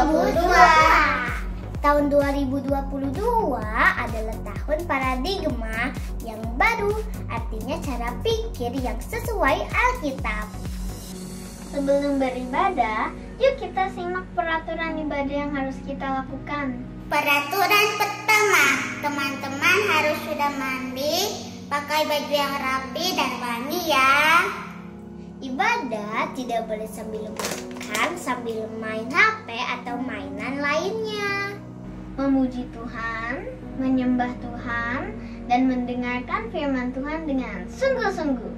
2022. Tahun 2022 adalah tahun paradigma yang baru, artinya cara pikir yang sesuai Alkitab. Sebelum beribadah, yuk kita simak peraturan ibadah yang harus kita lakukan. Peraturan pertama, teman-teman harus sudah mandi, pakai baju yang rapi dan wangi ya. Ibadah tidak boleh sambil makan, sambil main HP atau mainan lainnya. Memuji Tuhan, menyembah Tuhan, dan mendengarkan firman Tuhan dengan sungguh-sungguh.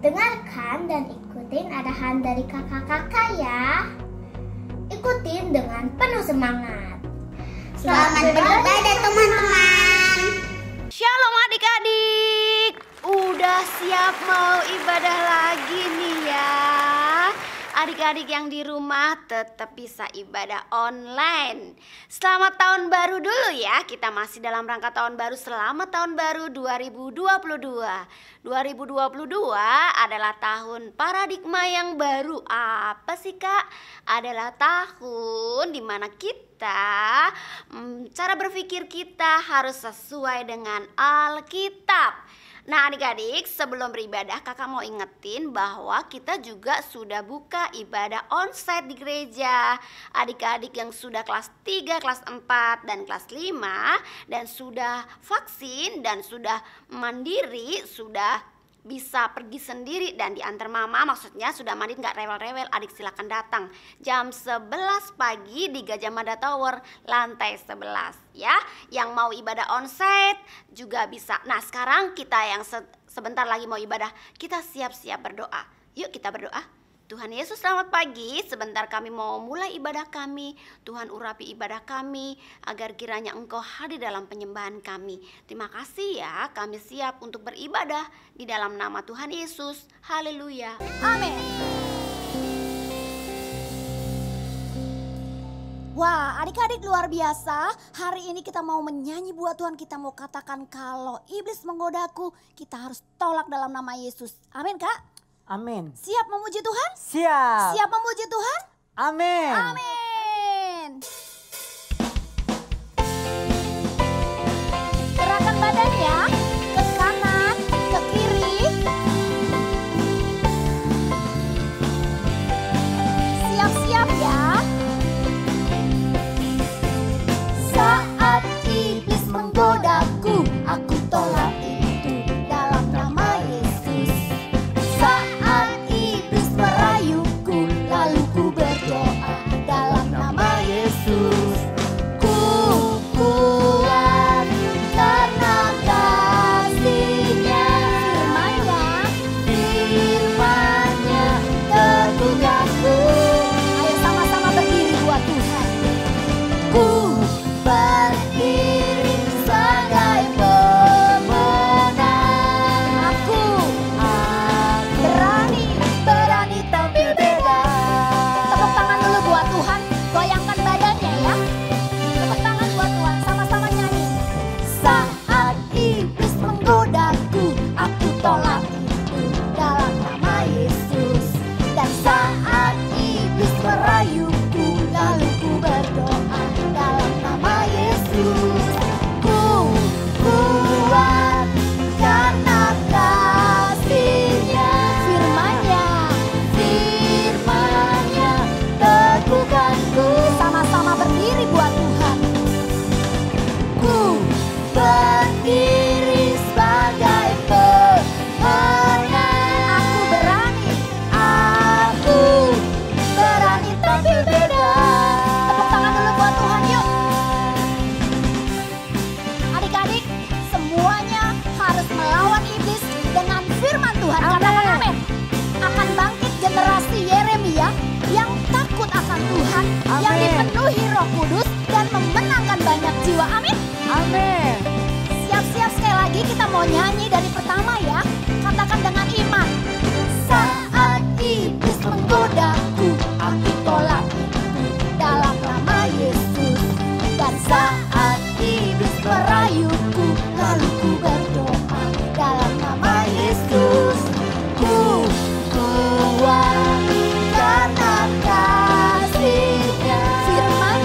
Dengarkan dan ikutin arahan dari kakak-kakak ya. Ikutin dengan penuh semangat. Selamat beribadah teman-teman. Shalom adik-adik. Udah siap mau ibadah lagi nih ya. Adik-adik yang di rumah tetap bisa ibadah online. Selamat tahun baru dulu ya. Kita masih dalam rangka tahun baru. Selamat tahun baru 2022. 2022 adalah tahun paradigma yang baru. Apa sih Kak? Adalah tahun dimana kita cara berpikir kita harus sesuai dengan Alkitab. Nah adik-adik, sebelum beribadah kakak mau ingetin bahwa kita juga sudah buka ibadah onsite di gereja. Adik-adik yang sudah kelas 3, kelas 4, dan kelas 5 dan sudah vaksin dan sudah mandiri, sudah bisa pergi sendiri dan diantar mama, maksudnya sudah mandi nggak rewel-rewel, adik silakan datang jam 11 pagi di Gajah Mada Tower lantai 11 ya. Yang mau ibadah onsite juga bisa. Nah sekarang kita yang sebentar lagi mau ibadah, kita siap-siap berdoa. Yuk kita berdoa. Tuhan Yesus selamat pagi, sebentar kami mau mulai ibadah kami. Tuhan urapi ibadah kami agar kiranya Engkau hadir dalam penyembahan kami. Terima kasih ya, kami siap untuk beribadah di dalam nama Tuhan Yesus. Haleluya. Amin. Wah, adik-adik luar biasa. Hari ini kita mau menyanyi buat Tuhan. Kita mau katakan kalau iblis menggodaku, kita harus tolak dalam nama Yesus. Amin Kak? Amin. Siap memuji Tuhan? Siap. Siap memuji Tuhan? Amin. Amin. Gerakan badan ya, ke kanan, ke kiri. Siap-siap ya. Saat iblis menggodaku, aku tolak itu dalam nama Yesus. Saat iblis merayuku, lalu ku berdoa dalam nama Yesus. Ku kuat karena kasih-Nya, firman-Nya teguhkanku. Ayo sama-sama berdiri buat Tuhan. Ku berdiri sebagai pemenang. Aku berani tampil beda. Tepuk tangan dulu buat Tuhan, goyangkan badannya ya. Tepuk tangan buat Tuhan, sama-sama nyanyi. Saat iblis menggodaku, aku tolak itu dalam nama Yesus. Dan saat iblis merayuku, lalu ku berdoa dalam nama Yesus. Ku kuat karena kasih-Nya, firman-Nya teguhkanku. Sama-sama berdiri buat Tuhan. Ku berdiri sebagai pemenang. Aku berani tampil beda. Tepuk tangan dulu buat Tuhan yuk. Adik-adik, semuanya harus melawan iblis dengan firman Tuhan. Katakan amin. Akan bangkit generasi Yeremia yang takut akan Tuhan, yang dipenuhi Roh Kudus dan memenangkan banyak jiwa. Amin. Amin. Siap-siap sekali lagi kita mau nyanyi dari pertama ya. Katakan dengan iman. Saat iblis menggodaku, aku tolak itu dalam nama Yesus. Dan saat iblis merayuku, lalu ku berdoa dalam nama Yesus. Ku kuat karena kasih-Nya, firman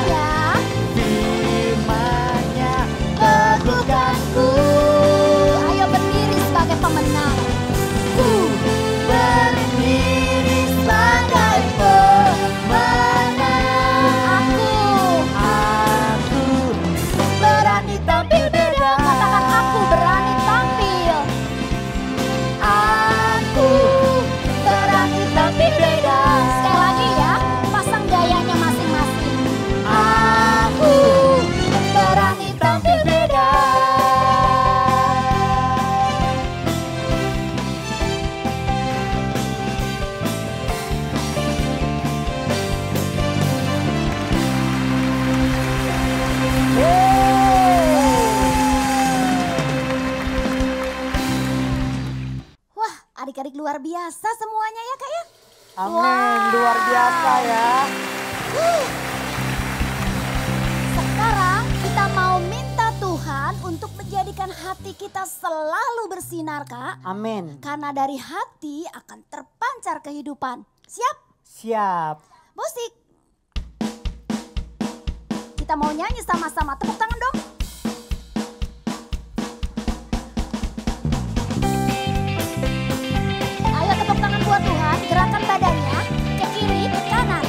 luar biasa semuanya ya Kak ya. Amin, luar biasa ya. Sekarang kita mau minta Tuhan untuk menjadikan hati kita selalu bersinar Kak. Amin. Karena dari hati akan terpancar kehidupan. Siap? Siap. Musik. Kita mau nyanyi sama-sama, tepuk tangan dong. Ayo tepuk tangan buat Tuhan, gerakan badannya ke kiri, ke kanan.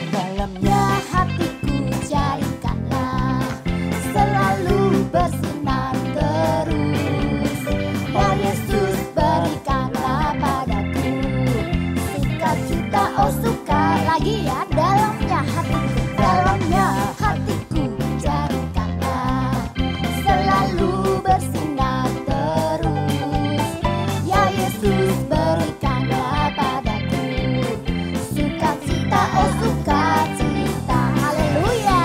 Dalamnya hatiku jadikanlah selalu bersinar terus. Ya Yesus berikanlah padaku sukacita, oh suka lagi ya. Dalamnya hatiku jadikanlah selalu bersinar terus. Ya Yesus berikanlah padaku sukacita, oh sukacita. Haleluya,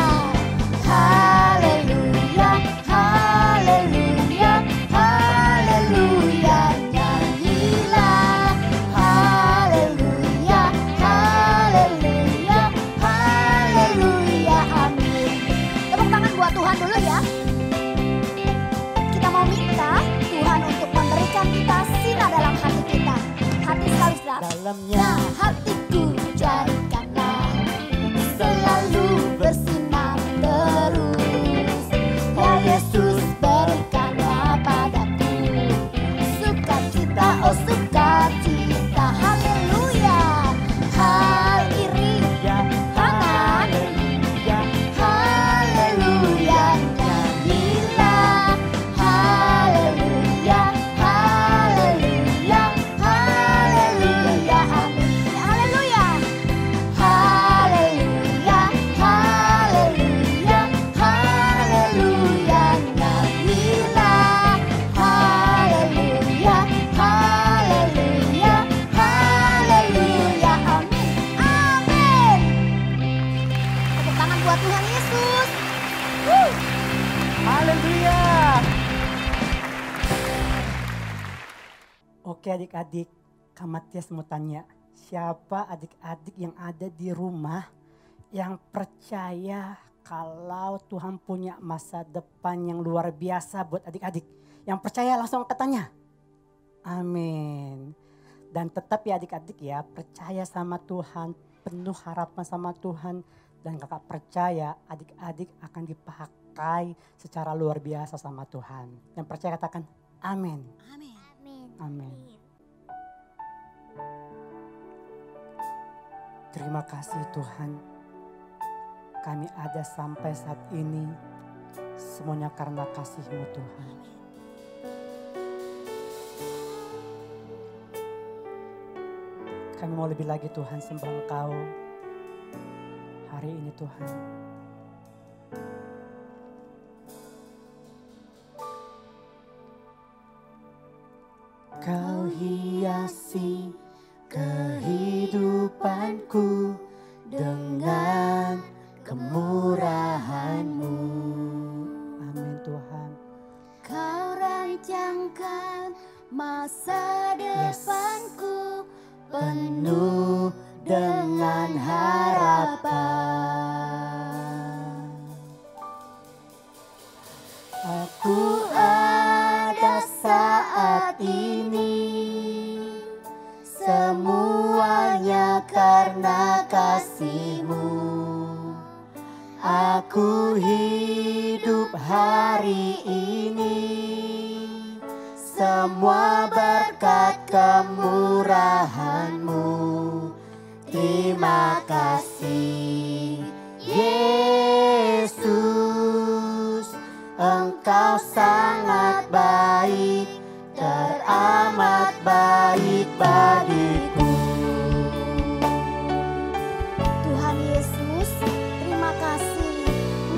haleluya, haleluya, haleluya. Nyanyilah haleluya, haleluya, haleluya, amin. Tepuk tangan buat Tuhan dulu ya. Kita mau minta Tuhan untuk memberikan kita sinar dalam hati kita. Hati selalu sinar. Dalamnya Hatiku jadikanlah selalu bersinar terus. Ya Yesus berikanlah padaku sukacita, oh sukacita. Haleluya. Hal kiri, kanan, haleluya. Nyanyilah haleluya, haleluya, haleluya, amin. Haleluya, haleluya, haleluya, haleluya. Nyanyilah haleluya, haleluya, haleluya, amin. Amin. Tepuk tangan buat Tuhan Yesus. haleluya. Oke adik-adik, Kak Matias mau tanya, siapa adik-adik yang ada di rumah yang percaya kalau Tuhan punya masa depan yang luar biasa buat adik-adik? Yang percaya langsung katanya, amin. Dan tetap ya adik-adik ya, percaya sama Tuhan, penuh harapan sama Tuhan. Dan kakak percaya adik-adik akan dipakai secara luar biasa sama Tuhan. Yang percaya katakan amin. Amin. Amin. Terima kasih Tuhan. Kami ada sampai saat ini semuanya karena kasih-Mu Tuhan. Kami mau lebih lagi Tuhan sembah Engkau hari ini Tuhan. Kau hiasi kehidupanku dengan kemurahan-Mu. Amin Tuhan. Kau rancangkan masa depanku Penuh dengan harapan. Aku ada saat ini, semuanya karena kasih-Mu. Aku hidup hari ini, semua berkat kemurahan-Mu. Terima kasih Yesus, Engkau sangat baik, teramat baik bagiku. Tuhan Yesus, terima kasih.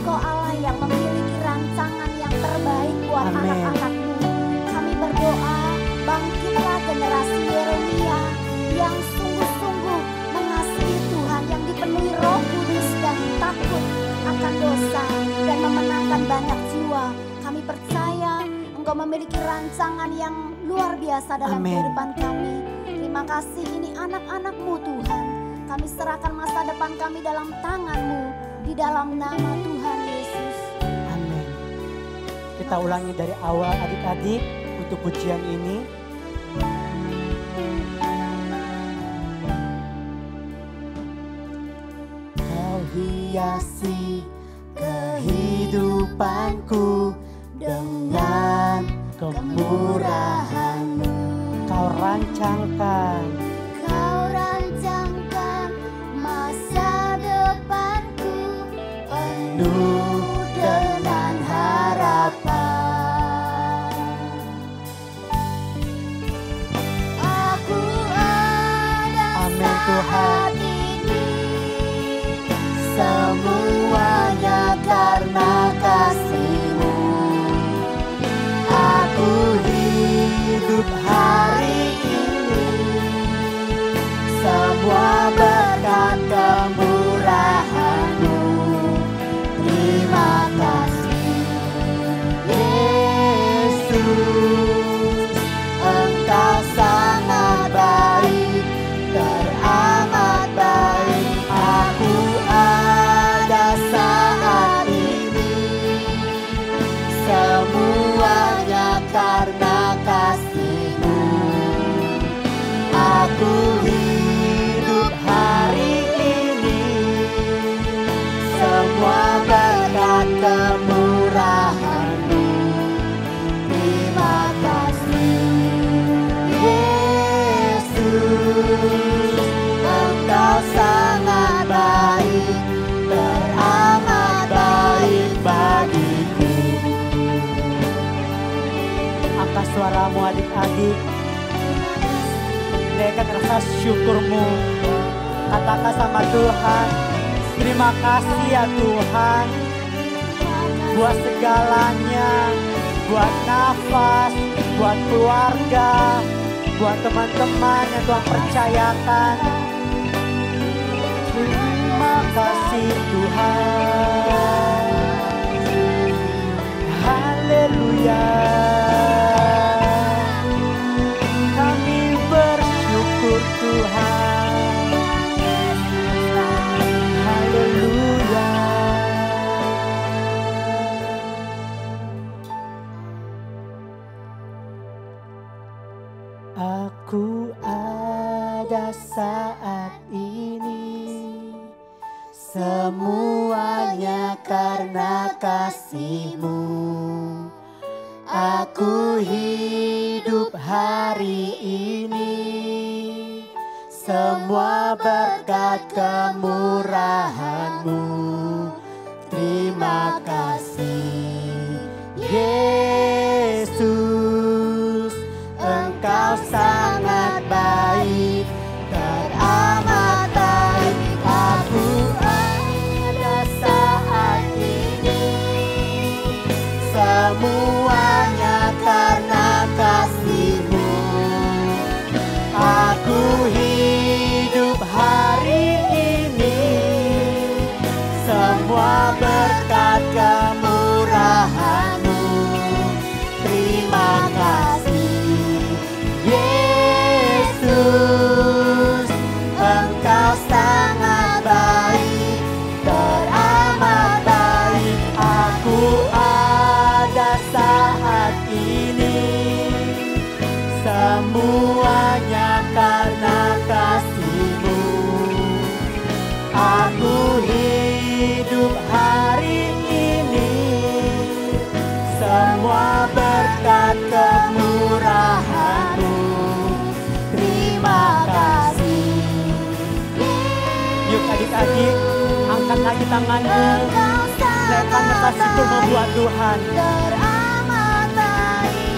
Engkau Allah yang memiliki rancangan yang terbaik buat Amin. anak-anak-Mu. Kami berdoa, bangkitlah generasi Yeremia yang sungguh-sungguh mengasihi Tuhan, yang dipenuhi Roh Kudus dan takut akan dosa dan memenangkan banyak jiwa. Kami percaya Engkau memiliki rancangan yang luar biasa dalam Amin. kehidupan kami. Terima kasih, ini anak-anak-Mu Tuhan. Kami serahkan masa depan kami dalam tangan-Mu, di dalam nama Tuhan Yesus. Amin. Kita ulangi dari awal adik-adik untuk pujian ini. Kau hiasi kehidupanku dengan kemurahan-Mu. Kau rancangkan, Kau rancangkan masa depanku penuh dengan harapan. Aku ada Amin, Tuhan. saat ini, semuanya karena kasih-Mu. Aku hidup hari ini, semua berkat kemurahan-Mu. Terima kasih Yesus, Engkau sangat baik, teramat baik. Aku ada saat ini, semuanya karena kasih-Mu. Aku hidup hari ini, semua berkat kemurahan-Mu. Terima kasih Yesus, Engkau sangat baik, teramat baik bagiku. angkat suaramu adik-adik. Naikkan rasa syukurmu. Katakan sama Tuhan, terima kasih ya Tuhan, buat segalanya, buat nafas, buat keluarga, buat teman-teman yang Tuhan percayakan. Terima kasih Tuhan. Haleluya. Kami bersyukur Tuhan. Haleluya. Aku ada saat ini, semuanya karena kasih-Mu. Aku hidup hari ini, semua berkat kemurahan-Mu. Terima kasih Yesus, Engkau sangat baik, teramat baik. Aku ada saat ini, semuanya karena kasih-Mu. Aku hidup hari ini, semua berkat kemurahan-Mu. Terima kasih Yesus, Engkau sangat baik, teramat baik. Aku ada saat ini, semuanya karena kasih-Mu. Aku hidup hari ini, semua berkat kemurahan-Mu. Terima kasih. Yuk adik-adik, angkat lagi tanganmu. Naikkan rasa syukurmu buat Tuhan.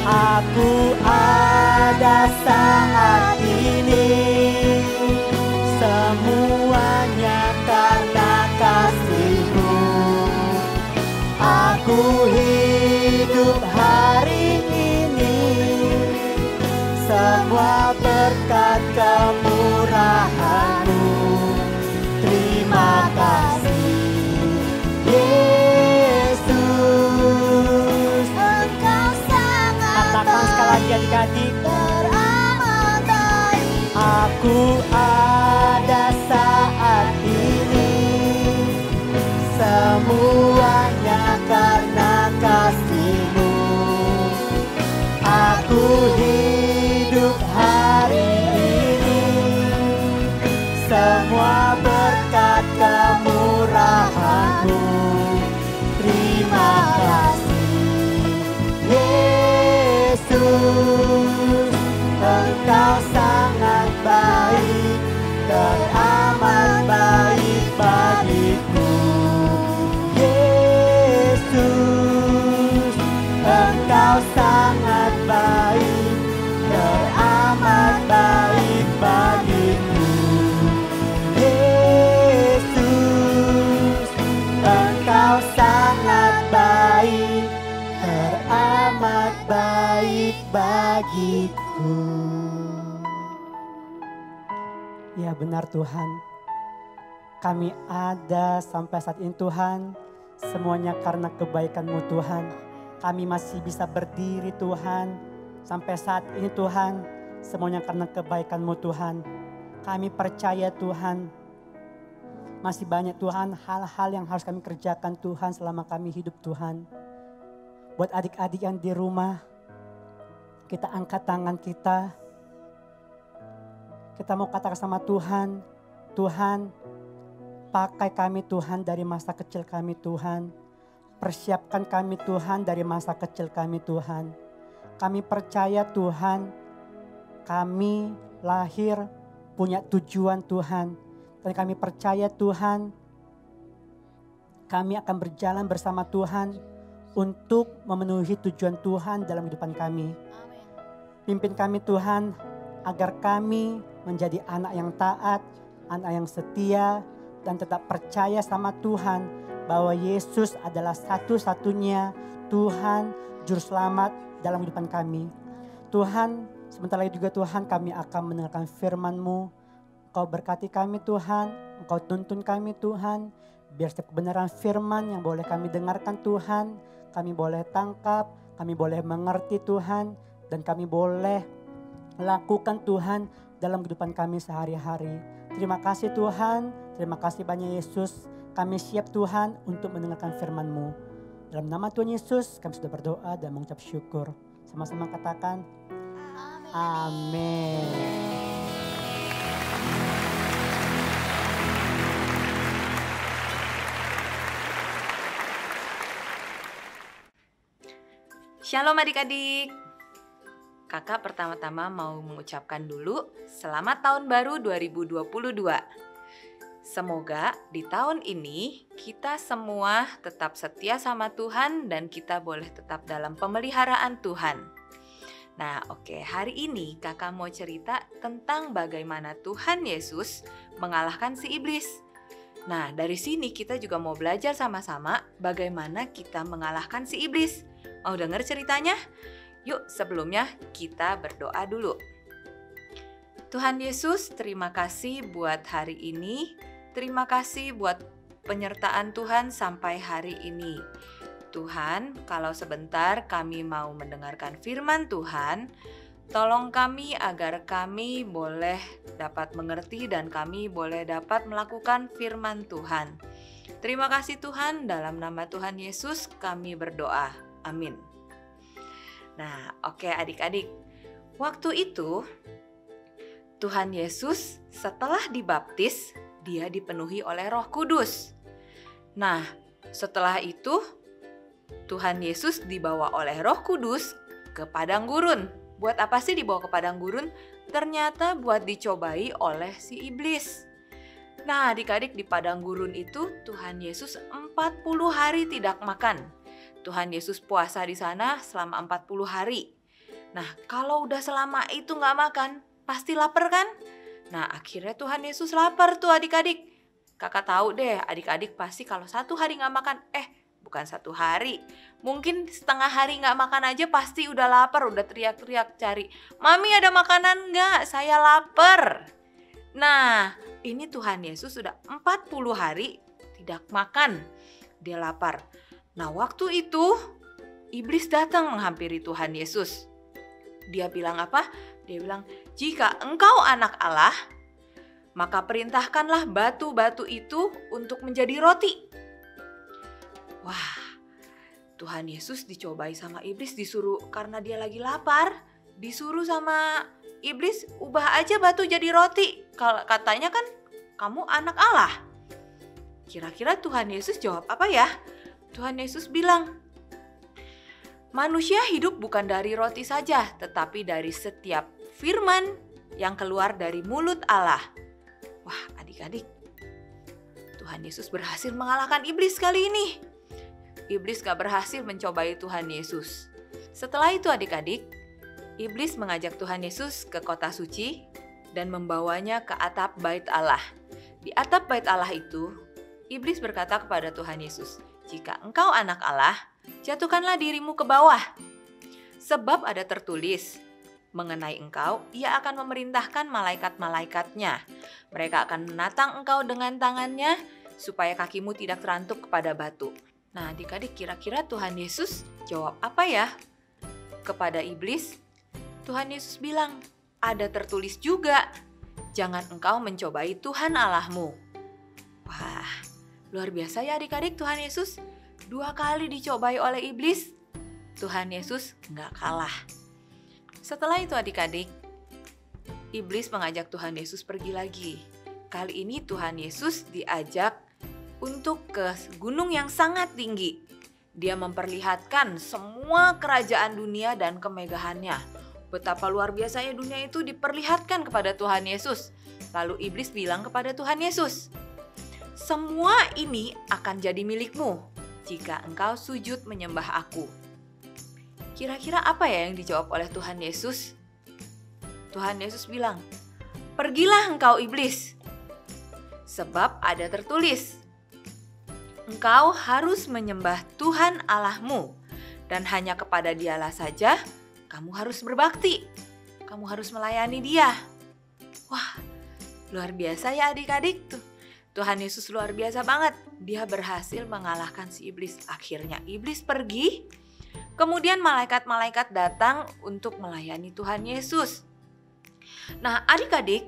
Aku ada saat ini, semuanya karena kasih-Mu. Aku hidup hari ini, semua berkat kemurahan-Mu. Terima kasih Yesus, Engkau sangat baik. Katakan sekali lagi adik-adik, bagiku. Ya benar Tuhan, kami ada sampai saat ini Tuhan, semuanya karena kebaikan-Mu Tuhan. Kami masih bisa berdiri Tuhan, sampai saat ini Tuhan, semuanya karena kebaikan-Mu Tuhan. Kami percaya Tuhan, masih banyak Tuhan hal-hal yang harus kami kerjakan Tuhan selama kami hidup Tuhan. Buat adik-adik yang di rumah, kita angkat tangan kita. Kita mau katakan sama Tuhan, Tuhan pakai kami Tuhan dari masa kecil kami Tuhan. Persiapkan kami Tuhan dari masa kecil kami Tuhan. Kami percaya Tuhan, kami lahir punya tujuan Tuhan. Dan kami percaya Tuhan, kami akan berjalan bersama Tuhan untuk memenuhi tujuan Tuhan dalam kehidupan kami. Pimpin kami Tuhan, agar kami menjadi anak yang taat, anak yang setia, dan tetap percaya sama Tuhan bahwa Yesus adalah satu-satunya Tuhan Juru Selamat dalam kehidupan kami. Tuhan, sebentar lagi juga Tuhan kami akan mendengarkan firman-Mu. Engkau berkati kami Tuhan, Engkau tuntun kami Tuhan, biar setiap kebenaran firman yang boleh kami dengarkan Tuhan, kami boleh tangkap, kami boleh mengerti Tuhan, dan kami boleh lakukan Tuhan dalam kehidupan kami sehari-hari. Terima kasih Tuhan, terima kasih banyak Yesus. Kami siap Tuhan untuk mendengarkan firman-Mu. Dalam nama Tuhan Yesus kami sudah berdoa dan mengucap syukur. Sama-sama katakan amin. Shalom adik-adik. Kakak pertama-tama mau mengucapkan dulu selamat tahun baru 2022. Semoga di tahun ini kita semua tetap setia sama Tuhan dan kita boleh tetap dalam pemeliharaan Tuhan. Nah oke, hari ini kakak mau cerita tentang bagaimana Tuhan Yesus mengalahkan si iblis. Nah dari sini kita juga mau belajar sama-sama bagaimana kita mengalahkan si iblis. Mau denger ceritanya? Yuk sebelumnya kita berdoa dulu. Tuhan Yesus, terima kasih buat hari ini. Terima kasih buat penyertaan Tuhan sampai hari ini. Tuhan, kalau sebentar kami mau mendengarkan firman Tuhan, tolong kami agar kami boleh dapat mengerti dan kami boleh dapat melakukan firman Tuhan. Terima kasih Tuhan, dalam nama Tuhan Yesus kami berdoa. Amin. Nah, oke adik-adik. Waktu itu Tuhan Yesus setelah dibaptis, dia dipenuhi oleh Roh Kudus. Nah, setelah itu Tuhan Yesus dibawa oleh Roh Kudus ke padang gurun. Buat apa sih dibawa ke padang gurun? Ternyata buat dicobai oleh si iblis. Nah, adik-adik di padang gurun itu Tuhan Yesus 40 hari tidak makan. Tuhan Yesus puasa di sana selama 40 hari. Nah, kalau udah selama itu gak makan, pasti lapar kan? Nah, akhirnya Tuhan Yesus lapar tuh adik-adik. Kakak tahu deh, adik-adik pasti kalau 1 hari gak makan, bukan 1 hari. Mungkin setengah hari gak makan aja pasti udah lapar, udah teriak-teriak cari. Mami ada makanan gak? Saya lapar. Nah, ini Tuhan Yesus sudah 40 hari tidak makan. Dia lapar. Nah waktu itu iblis datang menghampiri Tuhan Yesus. Dia bilang apa? Dia bilang, jika engkau anak Allah, maka perintahkanlah batu-batu itu untuk menjadi roti. Wah, Tuhan Yesus dicobai sama iblis, disuruh karena dia lagi lapar, disuruh sama iblis ubah aja batu jadi roti. Kalau katanya kan kamu anak Allah. Kira-kira Tuhan Yesus jawab apa ya? Tuhan Yesus bilang, manusia hidup bukan dari roti saja, tetapi dari setiap firman yang keluar dari mulut Allah. Wah adik-adik, Tuhan Yesus berhasil mengalahkan iblis kali ini. Iblis gak berhasil mencobai Tuhan Yesus. Setelah itu adik-adik, iblis mengajak Tuhan Yesus ke kota suci dan membawanya ke atap bait Allah. Di atap bait Allah itu, iblis berkata kepada Tuhan Yesus, jika engkau anak Allah, jatuhkanlah dirimu ke bawah. Sebab ada tertulis, mengenai engkau, ia akan memerintahkan malaikat-malaikatnya. Mereka akan menatang engkau dengan tangannya, supaya kakimu tidak terantuk kepada batu. Nah, adik-adik, kira-kira Tuhan Yesus jawab apa ya kepada iblis? Tuhan Yesus bilang, ada tertulis juga, jangan engkau mencobai Tuhan Allahmu. Wah, luar biasa ya adik-adik, Tuhan Yesus 2 kali dicobai oleh iblis. Tuhan Yesus nggak kalah. Setelah itu adik-adik, iblis mengajak Tuhan Yesus pergi lagi. Kali ini Tuhan Yesus diajak untuk ke gunung yang sangat tinggi. Dia memperlihatkan semua kerajaan dunia dan kemegahannya. Betapa luar biasanya dunia itu diperlihatkan kepada Tuhan Yesus. Lalu iblis bilang kepada Tuhan Yesus, semua ini akan jadi milikmu jika engkau sujud menyembah aku. Kira-kira apa ya yang dijawab oleh Tuhan Yesus? Tuhan Yesus bilang, pergilah engkau iblis, sebab ada tertulis, engkau harus menyembah Tuhan Allahmu, dan hanya kepada Dialah saja kamu harus berbakti, kamu harus melayani Dia. Wah, luar biasa ya adik-adik tuh. Tuhan Yesus luar biasa banget. Dia berhasil mengalahkan si iblis. Akhirnya iblis pergi. Kemudian malaikat-malaikat datang untuk melayani Tuhan Yesus. Nah, adik-adik,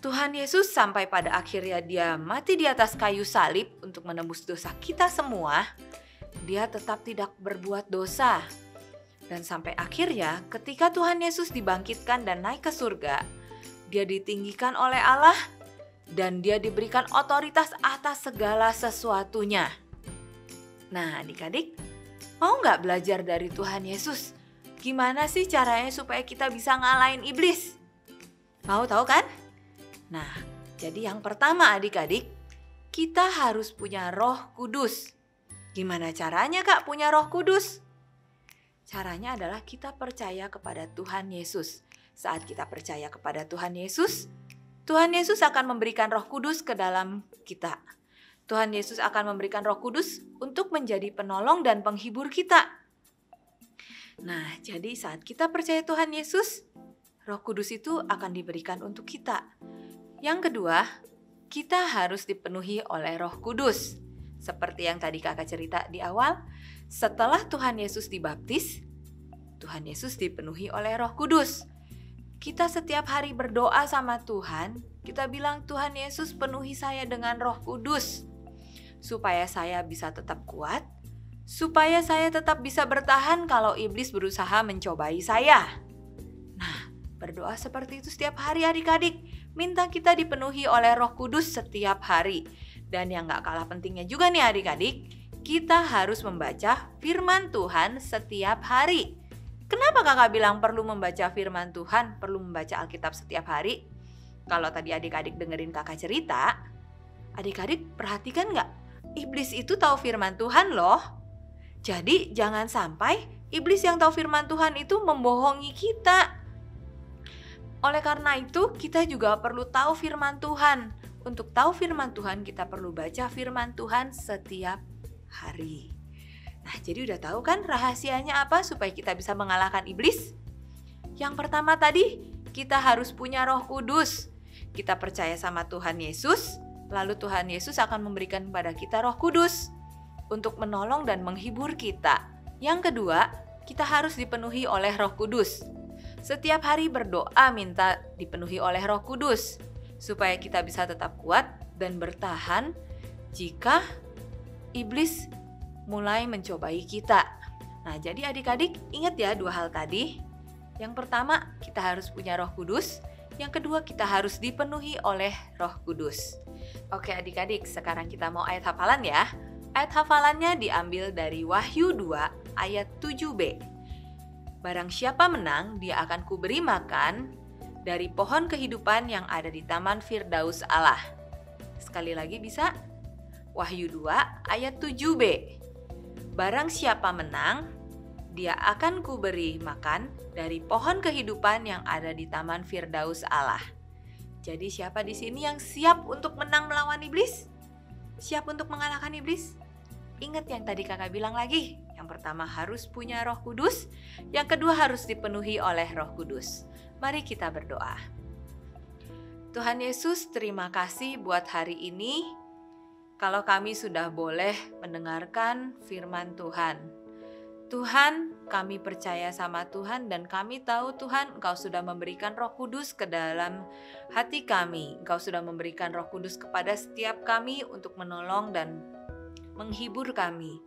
Tuhan Yesus sampai pada akhirnya dia mati di atas kayu salib untuk menebus dosa kita semua. Dia tetap tidak berbuat dosa. Dan sampai akhirnya ketika Tuhan Yesus dibangkitkan dan naik ke surga, dia ditinggikan oleh Allah dan dia diberikan otoritas atas segala sesuatunya. Nah, adik-adik, mau nggak belajar dari Tuhan Yesus? Gimana sih caranya supaya kita bisa ngalahin iblis? Mau tahu kan? Nah, jadi yang pertama adik-adik, kita harus punya Roh Kudus. Gimana caranya Kak punya Roh Kudus? Caranya adalah kita percaya kepada Tuhan Yesus. Saat kita percaya kepada Tuhan Yesus akan memberikan Roh Kudus ke dalam kita. Tuhan Yesus akan memberikan Roh Kudus untuk menjadi penolong dan penghibur kita. Nah, jadi saat kita percaya Tuhan Yesus, Roh Kudus itu akan diberikan untuk kita. Yang kedua, kita harus dipenuhi oleh Roh Kudus. Seperti yang tadi kakak cerita di awal, setelah Tuhan Yesus dibaptis, Tuhan Yesus dipenuhi oleh Roh Kudus. Kita setiap hari berdoa sama Tuhan, kita bilang, Tuhan Yesus penuhi saya dengan Roh Kudus. Supaya saya bisa tetap kuat, supaya saya tetap bisa bertahan kalau iblis berusaha mencobai saya. Nah, berdoa seperti itu setiap hari adik-adik. Minta kita dipenuhi oleh Roh Kudus setiap hari. Dan yang gak kalah pentingnya juga nih adik-adik, kita harus membaca firman Tuhan setiap hari. Kenapa kakak bilang perlu membaca firman Tuhan, perlu membaca Alkitab setiap hari? Kalau tadi adik-adik dengerin kakak cerita, adik-adik perhatikan gak? Iblis itu tahu firman Tuhan loh. Jadi jangan sampai iblis yang tahu firman Tuhan itu membohongi kita. Oleh karena itu kita juga perlu tahu firman Tuhan. Untuk tahu firman Tuhan kita perlu baca firman Tuhan setiap hari. Nah, jadi udah tahu kan rahasianya apa supaya kita bisa mengalahkan iblis? Yang pertama tadi, kita harus punya Roh Kudus. Kita percaya sama Tuhan Yesus, lalu Tuhan Yesus akan memberikan kepada kita Roh Kudus untuk menolong dan menghibur kita. Yang kedua, kita harus dipenuhi oleh Roh Kudus. Setiap hari berdoa minta dipenuhi oleh Roh Kudus supaya kita bisa tetap kuat dan bertahan jika iblis mulai mencobai kita. Nah, jadi adik-adik ingat ya 2 hal tadi. Yang pertama, kita harus punya Roh Kudus. Yang kedua, kita harus dipenuhi oleh Roh Kudus. Oke adik-adik, sekarang kita mau ayat hafalan ya. Ayat hafalannya diambil dari Wahyu 2 ayat 7b. Barang siapa menang, dia akan kuberi makan dari pohon kehidupan yang ada di Taman Firdaus Allah. Sekali lagi bisa? Wahyu 2 ayat 7b. Barang siapa menang, dia akan kuberi makan dari pohon kehidupan yang ada di Taman Firdaus Allah. Jadi siapa di sini yang siap untuk menang melawan iblis? Siap untuk mengalahkan iblis? Ingat yang tadi kakak bilang lagi. Yang pertama harus punya Roh Kudus, yang kedua harus dipenuhi oleh Roh Kudus. Mari kita berdoa. Tuhan Yesus, terima kasih buat hari ini. Kalau kami sudah boleh mendengarkan firman Tuhan. Tuhan, kami percaya sama Tuhan dan kami tahu Tuhan Engkau sudah memberikan Roh Kudus ke dalam hati kami. Engkau sudah memberikan Roh Kudus kepada setiap kami untuk menolong dan menghibur kami.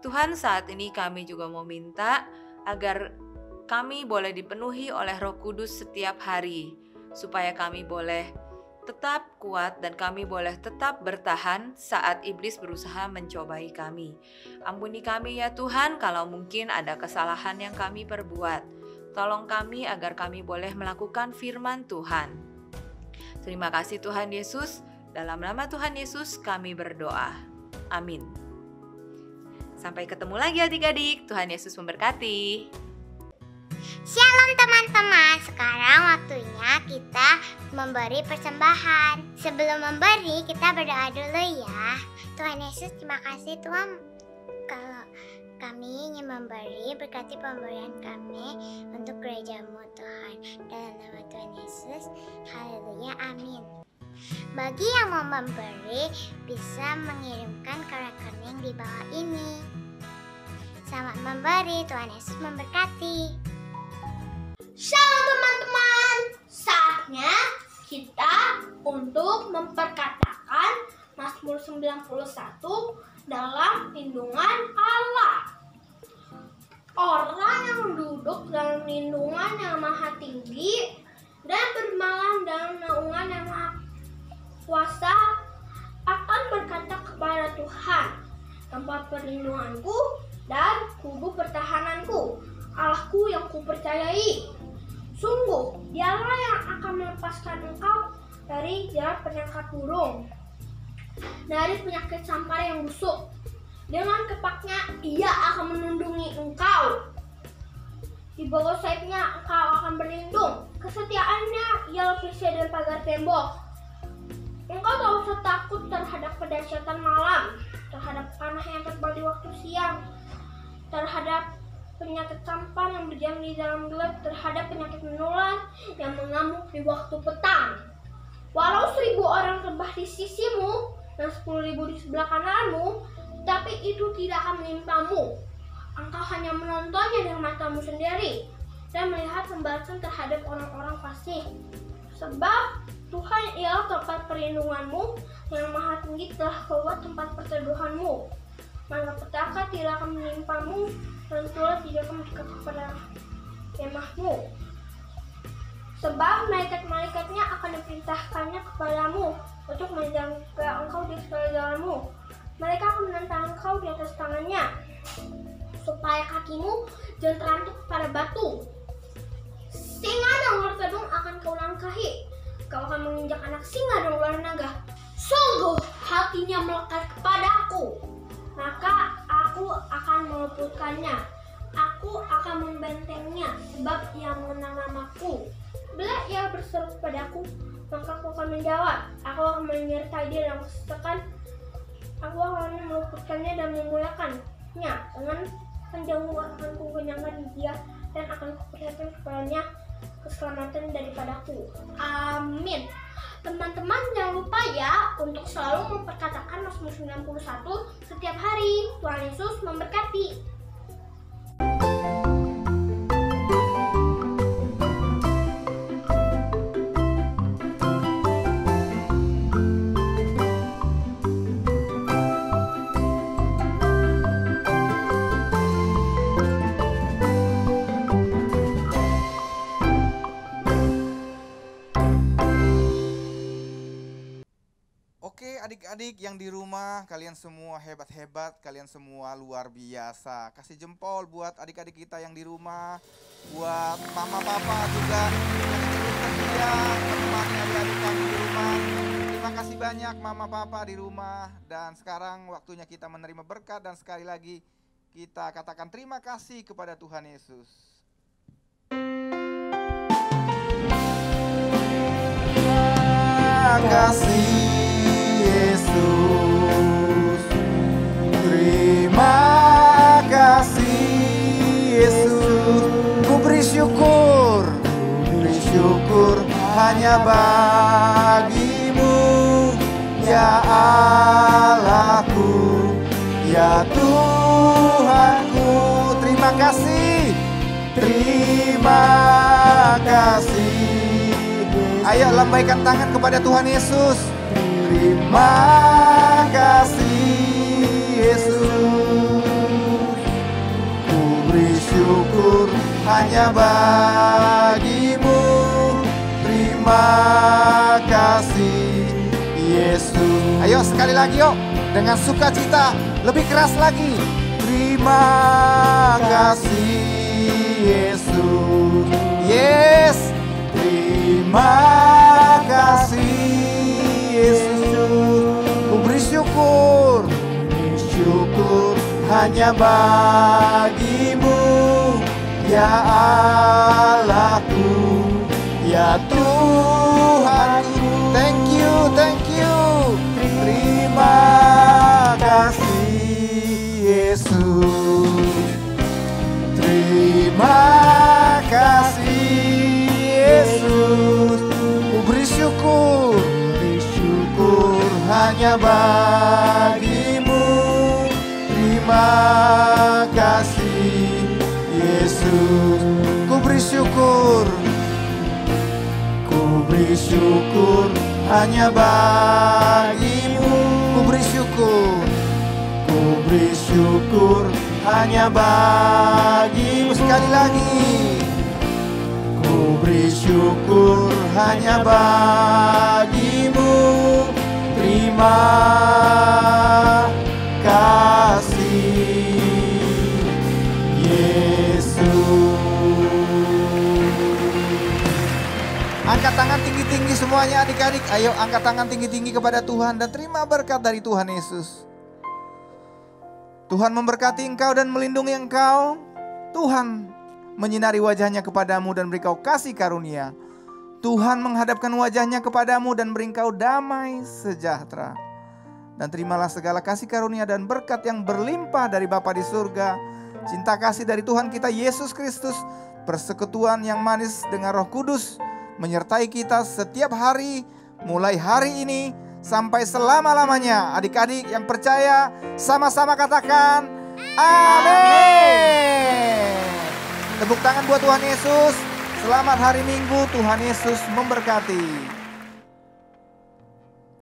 Tuhan, saat ini kami juga mau minta agar kami boleh dipenuhi oleh Roh Kudus setiap hari, supaya kami boleh tetap kuat dan kami boleh tetap bertahan saat iblis berusaha mencobai kami. Ampuni kami ya Tuhan kalau mungkin ada kesalahan yang kami perbuat. Tolong kami agar kami boleh melakukan firman Tuhan. Terima kasih Tuhan Yesus. Dalam nama Tuhan Yesus kami berdoa. Amin. Sampai ketemu lagi adik-adik. Tuhan Yesus memberkati. Shalom teman-teman, sekarang waktunya kita memberi persembahan. Sebelum memberi, kita berdoa dulu ya. Tuhan Yesus, terima kasih Tuhan kalau kami ingin memberi, berkati pemberian kami untuk gereja-Mu Tuhan. Dalam nama Tuhan Yesus, haleluya, amin. Bagi yang mau memberi, bisa mengirimkan ke rekening di bawah ini. Selamat memberi, Tuhan Yesus memberkati. Shalom teman-teman, saatnya kita untuk memperkatakan Mazmur 91 dalam lindungan Allah. Orang yang duduk dalam lindungan yang maha tinggi dan bermalam dalam naungan yang maha kuasa akan berkata kepada Tuhan, tempat perlindunganku dan kubu pertahananku, Allahku yang kupercayai. Sungguh, Dialah yang akan melepaskan engkau dari jarak penyangkap burung, dari penyakit sampar yang busuk. Dengan kepaknya Ia akan melindungi engkau. Di bawah sayapnya engkau akan berlindung. Kesetiaannya Ia lapisi dari pagar tembok. Engkau tak usah takut terhadap kedahsyatan malam, terhadap panah yang terbang di waktu siang, terhadap penyakit sampar yang berdiam di dalam gelap, terhadap penyakit menular yang mengamuk di waktu petang. Walau 1.000 orang rebah di sisimu dan 10.000 di sebelah kananmu, tapi itu tidak akan menimpamu. Engkau hanya menontonnya dengan matamu sendiri dan melihat pembalasan terhadap orang-orang fasik. Sebab Tuhan ialah tempat perlindunganmu, yang maha tinggi telah membuat tempat perteduhanmu. Maka petaka tidak akan menimpamu, dan tulah tidak akan mendekat kepada kemahmu. Sebab malaikat-malaikatnya akan diperintahkannya kepadamu untuk menjaga engkau di segala jalanmu. Mereka akan menentang engkau di atas tangannya, supaya kakimu jangan terantuk pada batu. Singa dan ular kedung akan kau langkahi. Kau akan menginjak anak singa dan ular naga. Sungguh hatinya melekat kepadaku, maka aku akan meluputkannya. Aku akan membentengnya, sebab ia mengenal namaku. Bila ia berseru kepadaku, maka aku akan menjawab. Aku akan menyertai dia dalam kesesakan. Aku akan meluputkannya dan memuliakannya. Dengan panjangmu akan kukenyangkan dia, dan akan kuperlihatkan kepadanya keselamatan daripadaku. Amin. Teman-teman jangan lupa ya untuk selalu memperkatakan Mazmur 91 setiap hari. Tuhan Yesus memberkati. Adik-adik yang di rumah, kalian semua hebat-hebat, kalian semua luar biasa. Kasih jempol buat adik-adik kita yang di rumah, buat mama papa juga yang menemani adik-adik kami di rumah. Terima kasih banyak mama papa di rumah. Dan sekarang waktunya kita menerima berkat, dan sekali lagi kita katakan terima kasih kepada Tuhan Yesus. Terima kasih Yesus, terima kasih. hanya bagimu, ya Allahku, ya Tuhanku. Terima kasih, terima kasih. Ayo lambaikan tangan kepada Tuhan Yesus. Terima kasih Yesus. Ku beri syukur hanya bagimu. Terima kasih Yesus. Ayo sekali lagi yuk, dengan sukacita, lebih keras lagi. Terima kasih Yesus. Yes. Terima kasih Yesus. Ku beri syukur hanya bagimu, ya Allahku, ya Tuhanku. Thank you. Terima kasih Yesus. Terima kasih Yesus. Ku beri syukur hanya bagimu. Terima kasih Yesus. Ku beri syukur hanya bagimu. Ku beri syukur hanya bagimu. Sekali lagi. Ku beri syukur hanya bagimu. Terima kasih Yesus. Angkat tangan tinggi-tinggi semuanya adik-adik. Ayo angkat tangan tinggi-tinggi kepada Tuhan dan terima berkat dari Tuhan Yesus. Tuhan memberkati engkau dan melindungi engkau. Tuhan menyinari wajahnya kepadamu dan beri kau kasih karunia. Tuhan menghadapkan wajahnya kepadamu dan beri kau damai sejahtera. Dan terimalah segala kasih karunia dan berkat yang berlimpah dari Bapa di surga, cinta kasih dari Tuhan kita Yesus Kristus, persekutuan yang manis dengan Roh Kudus menyertai kita setiap hari, mulai hari ini sampai selama-lamanya. Adik-adik yang percaya sama-sama katakan amin. Tepuk tangan buat Tuhan Yesus. Selamat hari Minggu, Tuhan Yesus memberkati.